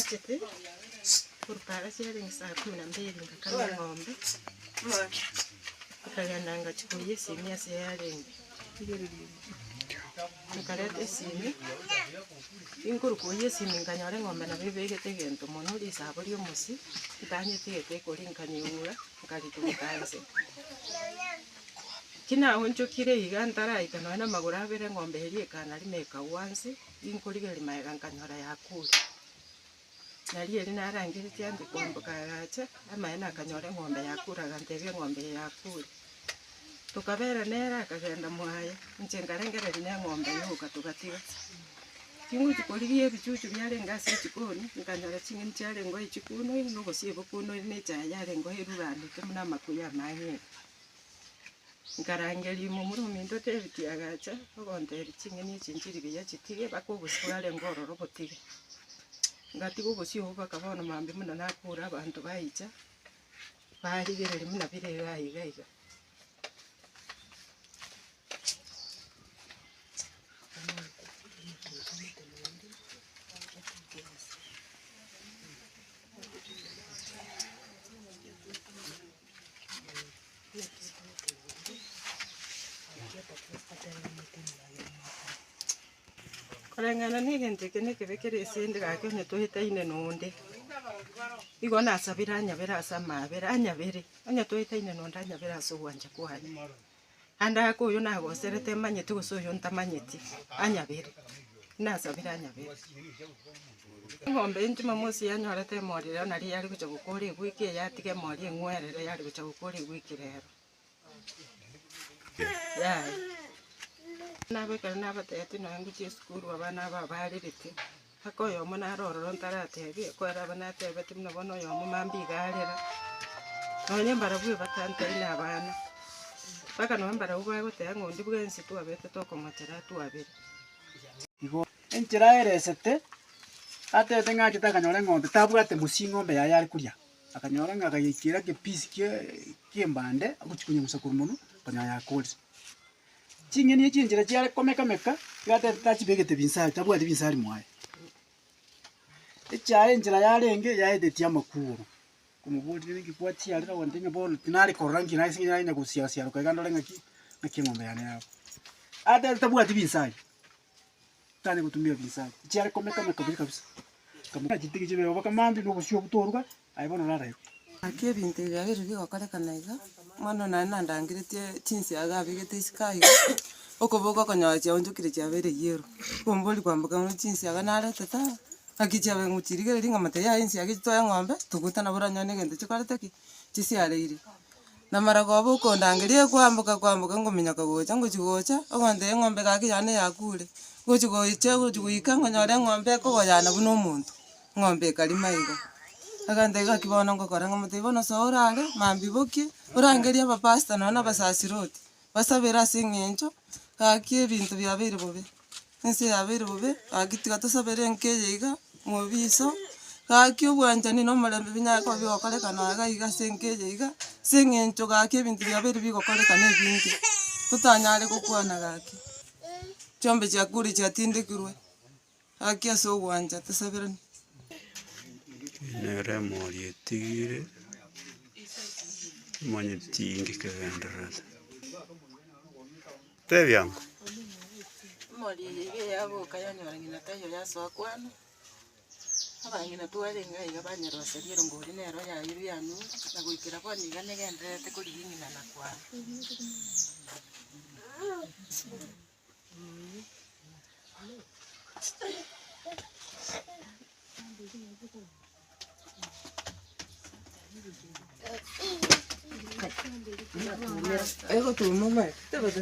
Chete kurupara chiarenga saa 12 ngakama ng'ombe akagenda ngachikuye sini ase yarenga nikarete sini inkurukuye sini nkanyore ng'ombe nabo ibegete gento mono risabo ria omosi ntanyetigete ekori nkanyigura nkaritugutanse kina onchokire iga ntaraika noe na maguru abere ng'ombe eri ekana rimeka wansi inkurigeri maega nkanyora yakure nari eri narangiritie andi kwambuka agacha amaena akanyore ng'ombe yakura gantebia ng'ombe yakure tukabera nera akagenda mwaya nche ngarengereri na ng'ombe yuka tugatiga kinguti korigie ebichuchu biarenga ase echikoni nkanyora ching'eni chiarengo echikuno nogosieba kuno ne chaya yarengo erurandete muna amakuya amanye nkarangeria momuro minto tebiti agacha ogonteri ching'eni echi nchiri biya chitige bakogosigare ngororo botige ngatigo gosio bakabono mambe muna nakura abantu baicha barigereri muna bire gaiga Korengana ni gento kene kebekere esende gake onye tuhitaine nonde igo nasabira anyabera ase amabere anyabere onye tuhitaine nonde anyabera ase ogwancha kwane anda ako oyo nagoserete manyete gose oyo ntamanyeti anyabere nasabira anyabere ng'ombe Jumamosi yanyorete emorire nari yari gocha gokora egwiki yatige emori eng'werere yari gocha gokora egwiki rero yai nabekare nabatete noe nguchie esukuru abana aba barirete aka oyomo narorora ntaratebia kwera aba natebete buna bono oyomo mambigarera nonya mbarabu batanteine abana mpaka noe mbarabu bagoteba ng'ondi bwensi twabete tokomochera twabere igo enchera eresete atete ng'achete akanyora eng'ombe tabwate musi ng'ombe yaye ari kuria akanyora ng'akayekera kepisi kiembande agochikunya musakuru mono akanyora yakorire ching'eni echinchera chiare komeka gatete tachibegete binsari tabwate binsari mwaye echaye enchera yarenge yaetetie amakuru kumuburire ngikwachi yarira wandenge bono tinari korangi naisi nyanya gusiasiaro kagandore ngaki ng'ombe yane yabo atete tabwate binsari tane gutumia binsari chiare komeka biri kabisa kamuka chitigi chibe baka mambi no gusio butoruka aibono rara ake bintu byabere bigokorekana iga mono na nandangiritie chinsi agabigete isikai okoboka konyocha onjukire chabere yero komboli kwambuka no chinsi aga nareteta akichabe nguchirigere ringa mate ya insi agitoya ng'ombe tugutana buranyone gento chikorete ki chisiareire na maragobo kondangerie kwambuka ngomenya kagocha ngochigocha ogonte ng'ombe gaki yane yakure gochigoiche gochiguika ngonyore ng'ombe kogoyana buno omonto ng'ombe kalima igo agante gakibono ngokora ng'ombe ibono soorare mambi bokie orangeria abapasta nono abasasiroti basabera ase eng'encho gaki ebinto biabeire bobe ense yabeire bobe agitiga tosabere nkeye iga mobiso gaki obwanchani na omorembe binyako bigokorekana iga iga ase nkeye iga ase eng'encho gaki ebinto biabeire bigokorekana ebinge totanyare gokwana gaki chiombe chiakure chiatindekirwe gaki ase ogwancha tosaberani nere emori etigire manye tingi kegenderere tebiango emori eye yaboka yanyora ng'ina tayo yasoa kwana abang'ina twarenga iga banyeroseriero ngori nero yayiru yanu na goikera bono iga negenderete korigia ng'ina na kwana ego tumume tebete